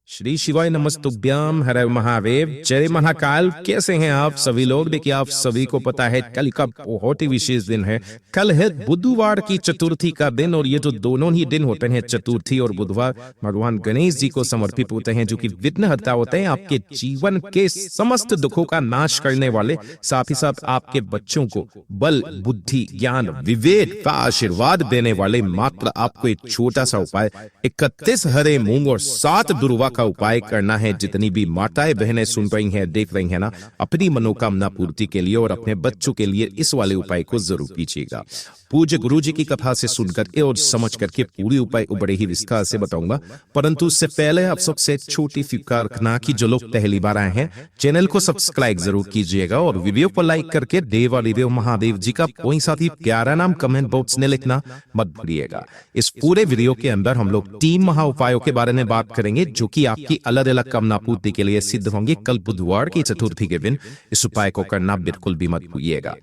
श्री शिवाय नमस्तुभ्यम हर महादेव जय महाकाल। कैसे हैं आप सभी लोग? देखिए, आप सभी को पता है कल का बहुत ही विशेष दिन है। कल है बुधवार की चतुर्थी का दिन, और ये जो दोनों ही दिन होते हैं, चतुर्थी और बुधवार, भगवान गणेश जी को समर्पित होते हैं, जो कि विघ्नहर्ता होते हैं, आपके जीवन के समस्त दुखों का नाश करने वाले, साथ ही साथ आपके बच्चों को बल, बुद्धि, ज्ञान, विवेक का आशीर्वाद देने वाले। मात्र आपको एक छोटा सा उपाय, 31 हरे मूंग और 7 दुर्वा का उपाय करना है। जितनी भी माताएं बहनें सुन रही हैं, देख रही हैं ना, अपनी मनोकामना पूर्ति के लिए और अपने बच्चों के लिए इस वाले उपाय को जरूर कीजिएगा। पूज्य गुरु जी की कथा से सुनकर के और समझ करके पूरी उपाय बड़े ही विस्तार से बताऊंगा, परंतु उससे पहले आप सबसे छोटी फिक्र रखना कि जो लोग पहली बार आए हैं, चैनल को सब्सक्राइब जरूर कीजिएगा और वीडियो को लाइक करके देवादिदेव महादेव जी का कोई साथ ही प्यारा नाम कमेंट बॉक्स में लिखना मत भूलिएगा। इस पूरे वीडियो के अंदर हम लोग 3 महा उपायों के बारे में बात करेंगे, जो कि आपकी अलग अलग कामना पूर्ति के लिए सिद्ध होंगे। कल बुधवार की चतुर्थी के दिन इस उपाय को करना बिल्कुल भी मत भूलिएगा।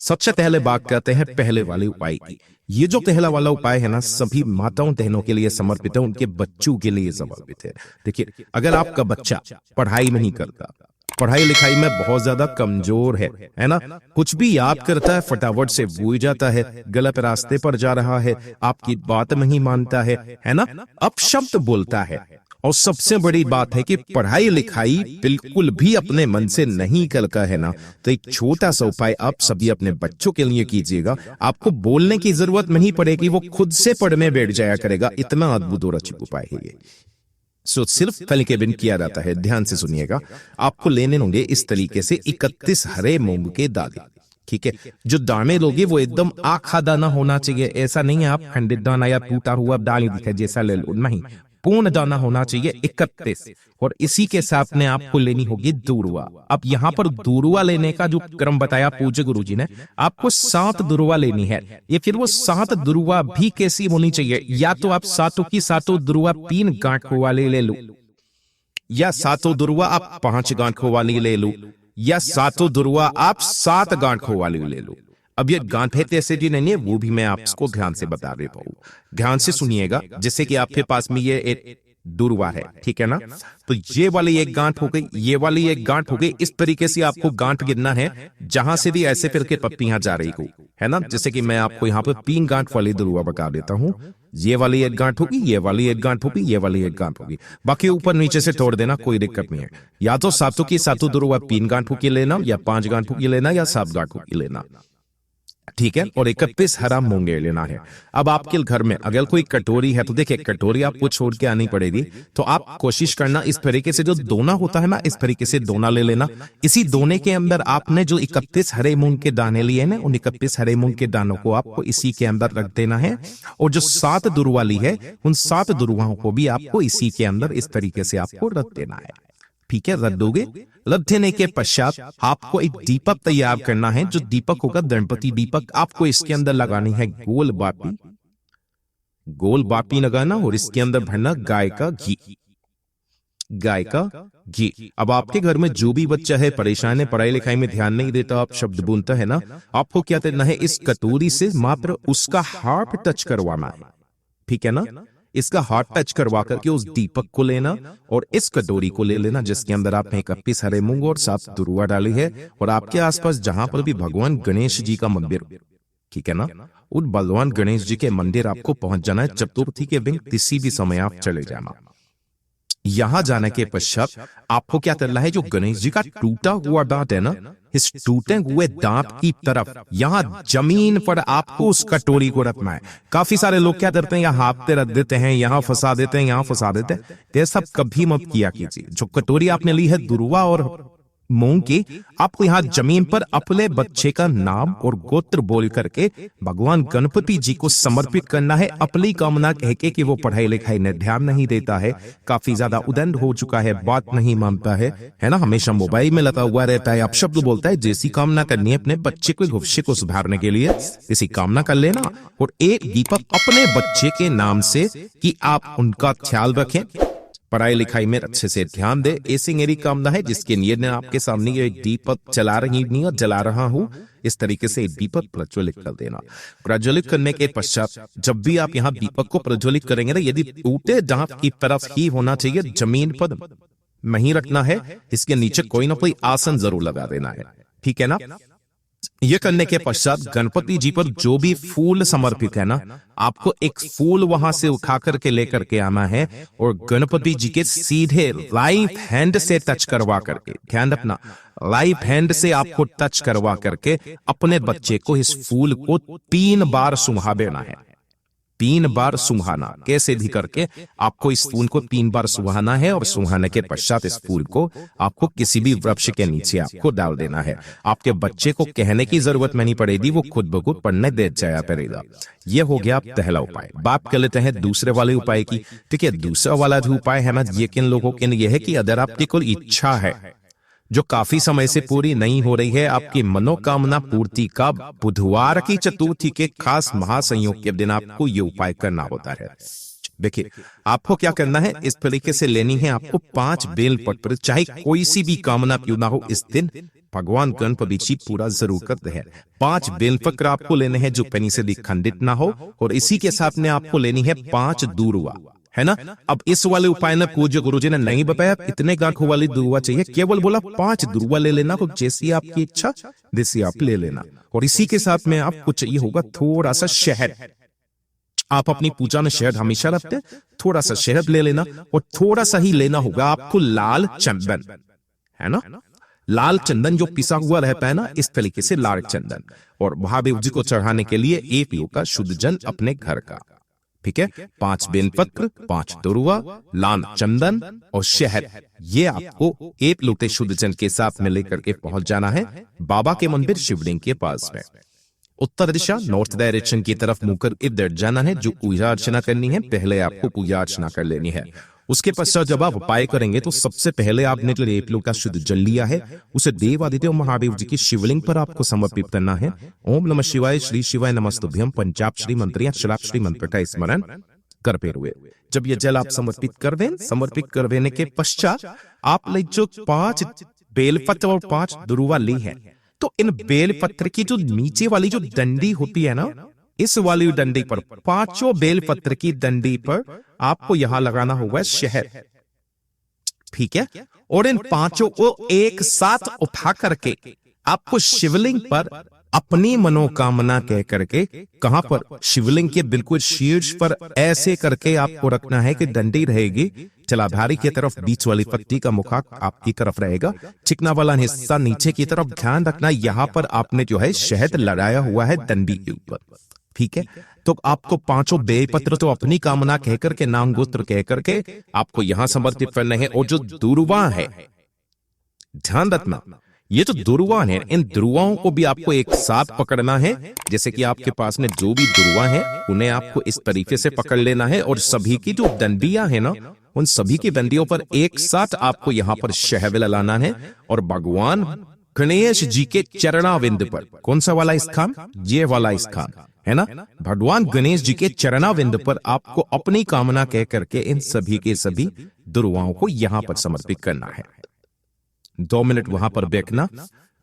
सबसे पहले बात करते हैं पहले वाले उपाय की। ये जो पहला वाला उपाय है ना, सभी माताओं बहनों के लिए समर्पित है, उनके बच्चों के लिए समर्पित है। देखिए, अगर आपका बच्चा पढ़ाई नहीं करता, पढ़ाई लिखाई में बहुत ज्यादा कमजोर है ना, कुछ भी याद करता है फटाफट से भूल जाता है, गलत रास्ते पर जा रहा है, आपकी बात नहीं मानता है ना, अपशब्द बोलता है, और सबसे बड़ी बात है कि पढ़ाई लिखाई बिल्कुल भी अपने मन से नहीं करता है ना, तो एक छोटा सा उपाय आप सभी अपने बच्चों के लिए कीजिएगा। आपको बोलने की जरूरत नहीं पड़ेगी, वो खुद से पढ़ने बैठ जाया करेगा। इतना अद्भुत और अच्छा उपाय है ये। सिर्फ कल के दिन किया जाता है। ध्यान से सुनिएगा, आपको लेने होंगे इस तरीके से 31 हरे मूंग के दाने। ठीक है, जो दाने लोगे वो एकदम आखा दाना होना चाहिए। ऐसा नहीं है आप खंडित दाना या टूटा हुआ दाल दिखे जैसा ले लो, नहीं, पूर्ण दाना होना चाहिए 31। और इसी के साथ में आपको लेनी होगी दूर्वा। अब यहाँ पर दूर्वा लेने का जो क्रम बताया पूज्य गुरु जी ने, आपको 7 दुर्वा लेनी है। ये फिर वो 7 दुर्वा भी कैसी होनी चाहिए? या तो आप 7 की 7 दुर्वा 3 गांठों वाले ले लो, या 7 दुर्वा आप 5 गांठों वाली ले लो, या 7 दुर्वा आप 7 गांठों वाली ले लो। अब ये गांठें ऐसे जी नहीं है, वो भी मैं आपको ध्यान से बता देता हूं। ध्यान से सुनिएगा। जैसे कि आपके पास में ये एक दुर्वा है, ठीक है ना, तो ये वाली एक गांठ हो गई, ये वाली एक गांठ हो गई। इस तरीके से आपको गांठ गिनना है, जहां से भी ऐसे फिर के पत्तियां जा रही हो, है ना। जैसे कि मैं आपको यहाँ पे 3 गांठ वाली दुर्वा बता देता हूँ। ये वाली एक गांठ होगी, ये वाली एक गांठ होगी, ये वाली एक गांठ होगी, बाकी ऊपर नीचे से तोड़ देना, कोई दिक्कत नहीं है। या तो 7 की 7 दुर्वा 3 गांठों की लेना, या 5 गांठों की लेना, या 7 गांठों की लेना, ठीक है। और 31 हरा मूंगे लेना है। अब आपके घर में अगर कोई कटोरी है, तो देखिए कटोरी आपको छोड़ के आनी पड़ेगी, तो आप कोशिश करना इस तरीके से जो दोना होता है ना, इस तरीके से दोना ले लेना। इसी दोने के अंदर आपने जो 31 हरे मूंग के दाने लिए ना, उन 31 हरे मूंग के दानों को आपको इसी के अंदर रख देना है। और जो 7 दुर्वा ली है, उन 7 दुर्वाओं को भी आपको इसी के अंदर इस तरीके से आपको रख देना है। ठीक है, रख दोगे। रख देने के पश्चात आपको एक दीपक तैयार करना है। जो दीपक होगा गणपति दीपक, आपको इसके अंदर लगानी है गोल बापी, गोल बापी लगाना, और इसके अंदर भरना गाय का घी, गाय का घी। अब आपके घर में जो भी बच्चा है परेशान है, पढ़ाई लिखाई में ध्यान नहीं देता, आप शब्द बोलता है ना, आपको क्या करना है, इस कटोरी से मात्र उसका हाथ टच करवाना है, ठीक है ना। इसका हाथ टच करवा करके उस दीपक को लेना और इस कटोरी को ले लेना, जिसके अंदर आपने 31 हरे मूंग और 7 दुर्वा डाली है। और आपके आसपास जहां पर भी भगवान गणेश जी का मंदिर, ठीक है ना, उन भगवान गणेश जी के मंदिर आपको पहुंच जाना है। चतुर्थी के दिन किसी भी समय आप चले जाना। यहां जाने के पश्चात आपको क्या करना है, जो गणेश जी का टूटा हुआ दांत है ना, इस टूटे हुए दांत की तरफ यहां जमीन पर आपको उस कटोरी को रखना है। काफी सारे लोग क्या करते हैं, यहाँ हाथ पे रख देते हैं, यहाँ फंसा देते हैं, यहाँ फंसा देते हैं। ये सब कभी मत किया कीजिए। जो कटोरी आपने ली है दुर्वा और मूंग की, आपको यहाँ जमीन पर अपने बच्चे का नाम और गोत्र बोल करके भगवान गणपति जी को समर्पित करना है। अपनी कामना कह के कि वो पढ़ाई लिखाई में ध्यान नहीं देता है, काफी ज्यादा उदंड हो चुका है, बात नहीं मानता है ना, हमेशा मोबाइल में लगा हुआ रहता है, अपशब्द बोलता है। जैसी कामना करनी है अपने बच्चे के भविष्य को सुधारने के लिए, इसी कामना कर लेना। और एक दीपक अपने बच्चे के नाम से कि आप उनका ख्याल रखें, पढ़ाई लिखाई में अच्छे से ध्यान दे, ऐसी मेरी कामना है। जिसके लिए मैं आपके सामने ये दीपक जला रहा हूं, इस तरीके से दीपक प्रज्वलित कर देना। प्रज्वलित करने के पश्चात जब भी आप यहाँ दीपक को प्रज्वलित करेंगे ना, यदि टूटे दांत की तरफ ही होना चाहिए, जमीन पर नहीं रखना है, इसके नीचे कोई ना कोई आसन जरूर लगा देना है, ठीक है ना। ये करने के पश्चात गणपति जी पर जो भी फूल समर्पित है ना, आपको एक फूल वहां से उठा करके लेकर के आना है और गणपति जी के सीधे लाइव हैंड से टच करवा करके, ध्यान रखना, लाइव हैंड से आपको टच करवा करके अपने बच्चे को इस फूल को 3 बार सुंघा देना है। 3 बार सुंघाना, कैसे भी करके आपको इस फूल को 3 बार सुंघाना है और सुंघाने के पश्चात इस फूल को आपको किसी भी वृक्ष के नीचे आपको डाल देना है। आपके बच्चे को कहने की जरूरत नहीं पड़ेगी, वो खुद ब खुद पढ़ने दे जाया करेगा। ये हो गया पहला उपाय। बात कर लेते हैं दूसरे वाले उपाय की। ठीक है, दूसरा वाला जो उपाय है ना, ये किन लोगों के लिए है कि अगर आपकी कोई इच्छा है जो काफी समय से पूरी नहीं हो रही है, आपकी मनोकामना पूर्ति का बुधवार की चतुर्थी के खास महासंयोग के दिन आपको ये उपाय करना होता है। देखिए, आपको क्या करना है, इस तरीके से लेनी है आपको 5 बेलपत्र, चाहे कोई सी भी कामना क्यों ना हो, इस दिन भगवान गणपति जी पूरा जरूर करते हैं। 5 बेलपत्र आपको लेने हैं जो पेनी से खंडित ना हो, और इसी के साथ में आपको लेनी है 5 दूर्वा, है ना। अब इस वाले उपाय में पूज्य गुरुजी ने नहीं बताया इतने गांठों वाली दुर्वा चाहिए, केवल बोला 5 दुर्वा ले लेना, तो जैसी आपकी इच्छा वैसी आप ले लेना। और इसी के साथ में आपको चाहिए होगा थोड़ा सा शहद। आप अपनी पूजा में शहद हमेशा रखते हैं, थोड़ा सा शहद ले लेना, और थोड़ा सा ही लेना होगा आपको लाल चंदन, है ना। लाल चंदन जो पिसा हुआ रहता है ना, इस तरीके से लाल चंदन, और महादेव जी को चढ़ाने के लिए 1 लोटा शुद्ध जल अपने घर का, ठीक है। 5 बेलपत्र, 5 दुर्वा, लाल चंदन और शहद, ये आपको 1 लोटे शुद्ध जल के साथ में लेकर के पहुंच जाना है बाबा के मंदिर शिवलिंग के पास में। उत्तर दिशा, नॉर्थ डायरेक्शन की तरफ मुंह कर इधर जाना है। जो पूजा अर्चना करनी है, पहले आपको पूजा अर्चना कर लेनी है। उसके पश्चात जब आप उपाय करेंगे तो सबसे पहले आपने जो 1 लोटा शुद्ध जल लिया है, उसे देवादिदेव महादेव जी की शिवलिंग पर आपको समर्पित करना है। ओम नमः शिवाय, श्री शिवाय नमस्तुभ्यम पंचाक्षरी मंत्र या षडाक्षरी मंत्र का स्मरण करते हुए जब ये जल आप समर्पित कर दें, समर्पित कर देने के पश्चात आप जो 5 बेलपत्र और 5 दुर्वा ली है, तो इन बेलपत्र की जो नीचे वाली जो डंडी होती है ना, इस वाली डंडी पर, 5 बेलपत्र की डंडी पर आपको यहां लगाना होगा शहद, ठीक है। और इन 5 को एक साथ उठा करके आपको शिवलिंग पर अपनी मनोकामना कह करके, कहां पर, शिवलिंग के बिल्कुल शीर्ष पर ऐसे करके आपको रखना है कि डंडी रहेगी जलाधारी की तरफ, बीच वाली पत्ती का मुख आपकी तरफ रहेगा, चिकना वाला हिस्सा नीचे की तरफ। ध्यान रखना, यहां पर आपने जो है शहद लगाया हुआ है डंडी के ऊपर, ठीक है। तो आपको 5 बेलपत्र तो अपनी कामना कहकर के, नाम गोत्र कह करके आपको यहां समर्पित करने हैं। और जो दुर्वा है, ध्यान रखना, ये जो दुर्वा है, इन दुर्वाओं को भी आपको एक साथ पकड़ना है। जैसे कि आपके पास में जो भी दुर्वा है, उन्हें आपको इस तरीके से पकड़ लेना है, और सभी की जो डंडियां है ना, उन सभी की डंडियों पर एक साथ आपको यहां पर शहद लाना है। और भगवान गणेश जी के चरणाविंद पर, कौन सा वाला स्थान, ये वाला स्थान है ना, भगवान गणेश जी के चरणाविंद पर आपको अपनी कामना कह करके इन सभी के सभी दुर्वाओं को यहां पर समर्पित करना है। 2 मिनट वहां पर बैठना।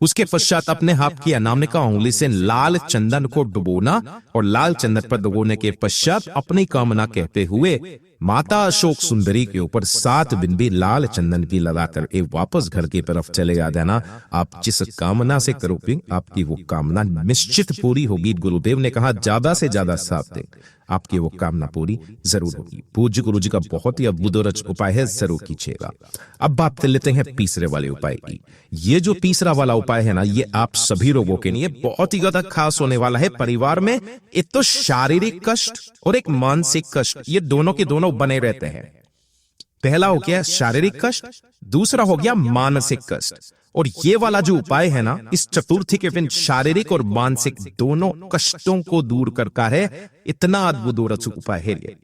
उसके पश्चात अपने हाथ की अनामिका उंगली से लाल चंदन को डुबोना, और लाल चंदन पर डुबोने के पश्चात अपनी कामना कहते हुए माता अशोक सुंदरी के ऊपर 7 बिंदी लाल चंदन की लगाकर वापस घर की तरफ चले आ जाना। आप जिस कामना से करोगे, आपकी वो कामना निश्चित पूरी होगी। गुरुदेव ने कहा ज्यादा से ज्यादा साथ दें, आपकी वो कामना पूरी जरूर होगी। पूज्य गुरु जी का बहुत ही अद्भुत उपाय है, जरूर कीजिएगा। अब बात कर लेते हैं तीसरे वाले उपाय की। ये जो तीसरा वाला उपाय है ना, ये आप सभी लोगों के लिए बहुत ही ज्यादा खास होने वाला है। परिवार में एक तो शारीरिक कष्ट और एक मानसिक कष्ट, ये दोनों के दोनों बने रहते हैं। पहला हो गया शारीरिक कष्ट, दूसरा हो गया मानसिक कष्ट। और ये वाला जो उपाय है ना, इस चतुर्थी के दिन शारीरिक और मानसिक दोनों कष्टों को दूर करता है। इतना अद्भुत उपाय है ये।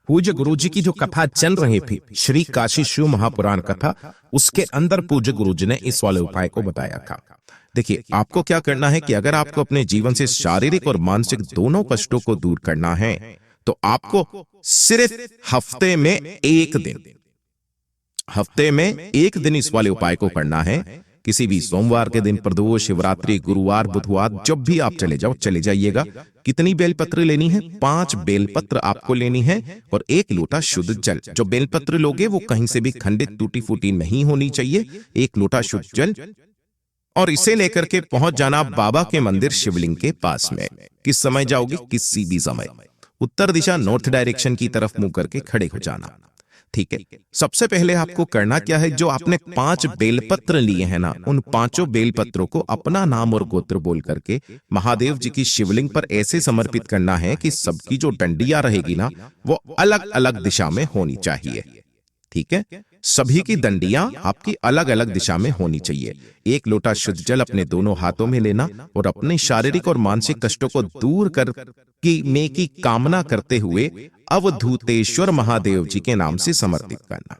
पूज्य गुरु जी की जो कथा चल रही थी, श्री काशी शिव महापुराण कथा, उसके अंदर पूज्य गुरु जी ने इस वाले उपाय को बताया था। देखिए, आपको क्या करना है कि अगर आपको अपने जीवन से शारीरिक और मानसिक दोनों कष्टों को दूर करना है, तो आपको सिर्फ हफ्ते में 1 दिन, हफ्ते में एक दिन इस वाले उपाय को करना है। किसी भी सोमवार के दिन, प्रदोष, शिवरात्रि, गुरुवार, बुधवार, जब भी आप चले जाइएगा। कितनी बेलपत्र लेनी है? 5 बेलपत्र आपको लेनी है और 1 लोटा शुद्ध जल। जो बेलपत्र लोगे वो कहीं से भी खंडित, टूटी फूटी नहीं होनी चाहिए। 1 लोटा शुद्ध जल, और इसे लेकर के पहुंच जाना बाबा के मंदिर शिवलिंग के पास में। किस समय जाओगे? किसी भी समय। उत्तर दिशा, नॉर्थ डायरेक्शन की तरफ मुंह करके खड़े हो जाना। ठीक है। सबसे पहले आपको करना क्या है, जो आपने 5 बेलपत्र लिए हैं ना, उन 5 बेलपत्रों को अपना नाम और गोत्र बोल करके महादेव जी की शिवलिंग पर ऐसे समर्पित करना है कि सबकी जो डंडियां रहेगी ना, वो अलग अलग दिशा में होनी चाहिए। ठीक है। सभी की डंडियां आपकी अलग अलग दिशा में होनी चाहिए। 1 लोटा शुद्ध जल अपने दोनों हाथों में लेना और अपने शारीरिक और मानसिक कष्टों को दूर कर की कामना करते हुए अवधूतेश्वर महादेव जी के नाम से समर्पित करना।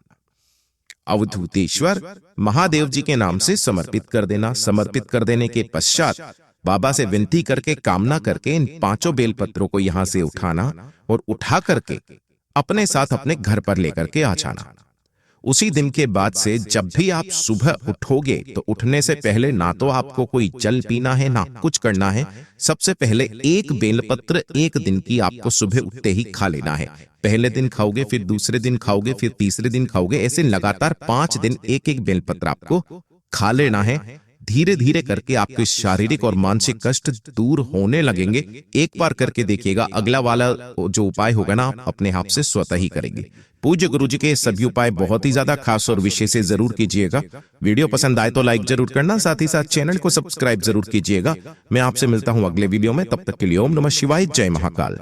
अवधूतेश्वर महादेव जी के नाम से समर्पित कर देना। समर्पित कर देने के पश्चात बाबा से विनती करके, कामना करके इन 5 बेलपत्रों को यहां से उठाना और उठा करके अपने साथ अपने घर पर लेकर के आ जाना। उसी दिन के बाद से जब भी आप सुबह उठोगे तो उठने से पहले ना तो आपको कोई जल पीना है, ना कुछ करना है। सबसे पहले 1 बेलपत्र 1 दिन की आपको सुबह उठते ही खा लेना है। पहले दिन खाओगे, फिर दूसरे दिन खाओगे, फिर तीसरे दिन खाओगे। ऐसे लगातार 5 दिन 1-1 बेलपत्र आपको खा लेना है। धीरे धीरे करके आपके शारीरिक और मानसिक कष्ट दूर होने लगेंगे। एक बार करके देखिएगा, अगला वाला जो उपाय होगा ना, आप अपने आप से स्वतः ही करेंगे। पूज्य गुरु जी के सभी उपाय बहुत ही ज्यादा खास और विशेष से जरूर कीजिएगा। वीडियो पसंद आए तो लाइक जरूर करना, साथ ही साथ चैनल को सब्सक्राइब जरूर कीजिएगा। मैं आपसे मिलता हूं अगले वीडियो में, तब तक के लिए ओम नमः शिवाय, जय महाकाल।